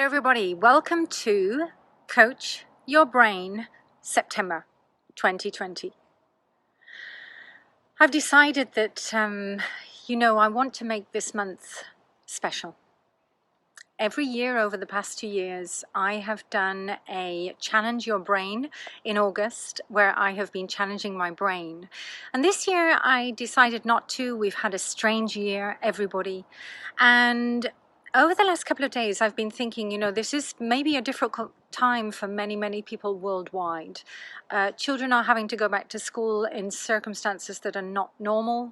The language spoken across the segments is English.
Hello everybody, welcome to Coach Your Brain September 2020. I've decided that, I want to make this month special. Every year over the past 2 years, I have done a Challenge Your Brain in August where I have been challenging my brain. And this year I decided not to. We've had a strange year, everybody. And over the last couple of days, I've been thinking, this is maybe a difficult time for many, many people worldwide. Children are having to go back to school in circumstances that are not normal.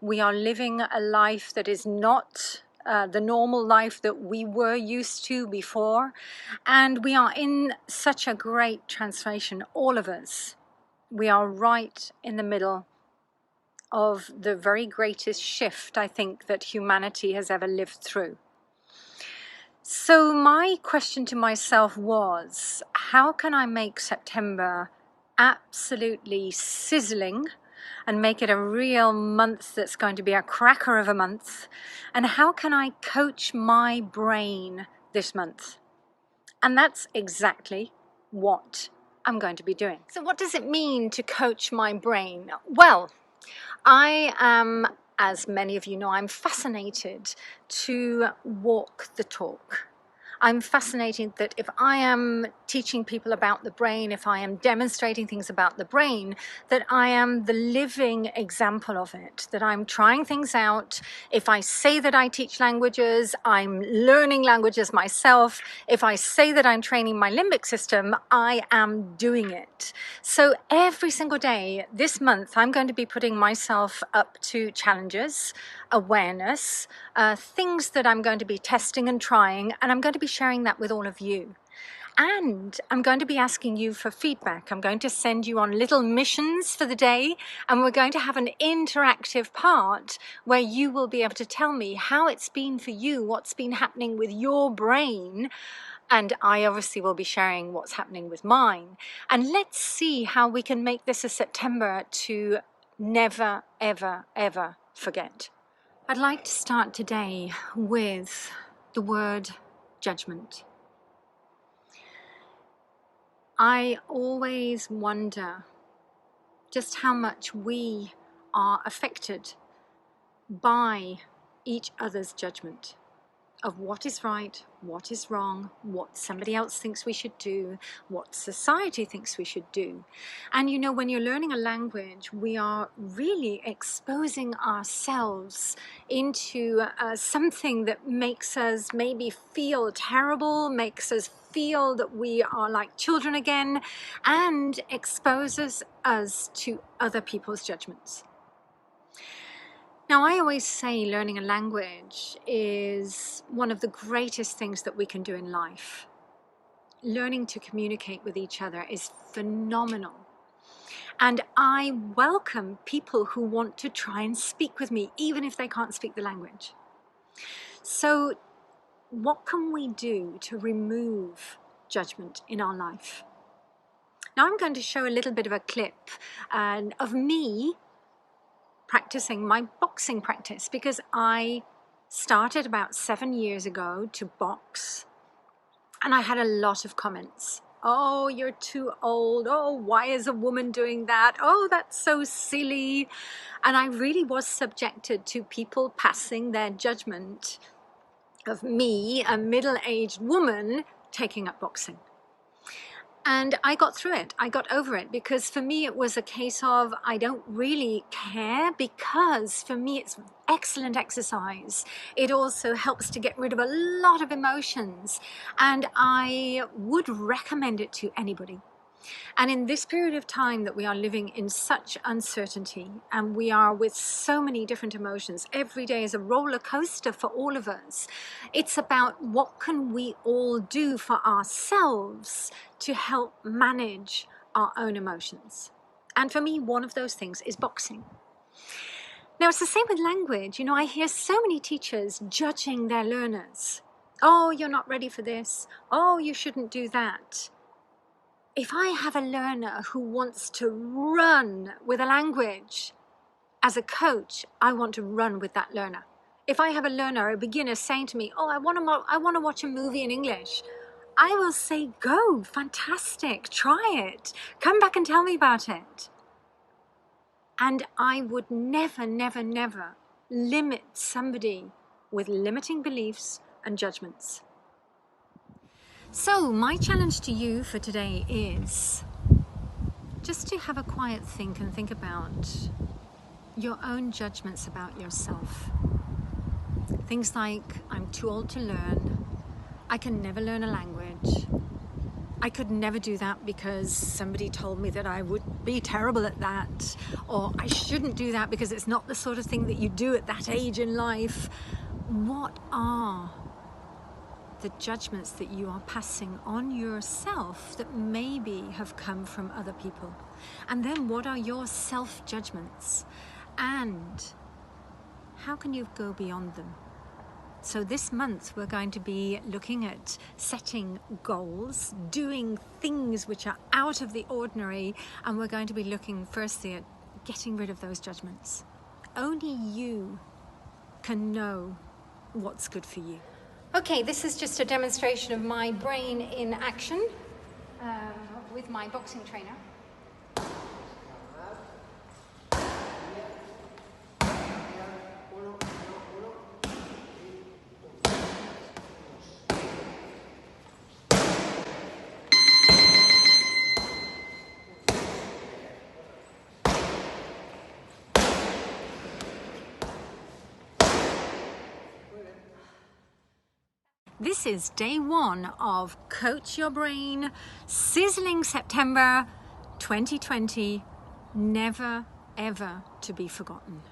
We are living a life that is not the normal life that we were used to before. And we are in such a great transformation, all of us. We are right in the middle of the very greatest shift, I think, that humanity has ever lived through. So my question to myself was, how can I make September absolutely sizzling and make it a real month that's going to be a cracker of a month? And how can I coach my brain this month? And that's exactly what I'm going to be doing. So what does it mean to coach my brain? Well, I am, as many of you know, I'm fascinated to walk the talk. I'm fascinated that if I am teaching people about the brain, if I am demonstrating things about the brain, that I am the living example of it, that I'm trying things out. If I say that I teach languages, I'm learning languages myself. If I say that I'm training my limbic system, I am doing it. So every single day this month, I'm going to be putting myself up to challenges, awareness, things that I'm going to be testing and trying, and I'm going to be sharing that with all of you. And I'm going to be asking you for feedback. I'm going to send you on little missions for the day, and we're going to have an interactive part where you will be able to tell me how it's been for you, what's been happening with your brain, and I obviously will be sharing what's happening with mine. And let's see how we can make this a September to never, ever, ever forget. I'd like to start today with the word judgment. I always wonder just how much we are affected by each other's judgment of what is right, what is wrong, what somebody else thinks we should do, what society thinks we should do. And when you're learning a language, we are really exposing ourselves into something that makes us maybe feel terrible, makes us feel that we are like children again, and exposes us to other people's judgments. Now, I always say learning a language is one of the greatest things that we can do in life. Learning to communicate with each other is phenomenal. And I welcome people who want to try and speak with me, even if they can't speak the language. So what can we do to remove judgment in our life? Now, I'm going to show a little bit of a clip of me practicing my boxing practice, because I started about 7 years ago to box, and I had a lot of comments. Oh, you're too old. Oh, why is a woman doing that? Oh, that's so silly. And I really was subjected to people passing their judgment of me, a middle-aged woman, taking up boxing. And I got through it. I got over it, because for me it was a case of I don't really care, because for me it's excellent exercise. It also helps to get rid of a lot of emotions, and I would recommend it to anybody. And in this period of time that we are living in such uncertainty, and we are with so many different emotions, every day is a roller coaster for all of us. It's about what can we all do for ourselves to help manage our own emotions. And for me, one of those things is boxing. Now, it's the same with language. I hear so many teachers judging their learners. Oh, you're not ready for this. Oh, you shouldn't do that. If I have a learner who wants to run with a language, as a coach, I want to run with that learner. If I have a learner, a beginner saying to me, oh, I want to watch a movie in English, I will say, go, fantastic, try it. Come back and tell me about it. And I would never, never, never limit somebody with limiting beliefs and judgments. So my challenge to you for today is just to have a quiet think and think about your own judgments about yourself. Things like, I'm too old to learn, I can never learn a language, I could never do that because somebody told me that I would be terrible at that, or I shouldn't do that because it's not the sort of thing that you do at that age in life. What are the judgments that you are passing on yourself that maybe have come from other people? And then what are your self-judgments? And how can you go beyond them? So this month we're going to be looking at setting goals, doing things which are out of the ordinary, and we're going to be looking firstly at getting rid of those judgments. Only you can know what's good for you. Okay, this is just a demonstration of my brain in action with my boxing trainer. This is day one of Coach Your Brain, sizzling September 2020, never ever to be forgotten.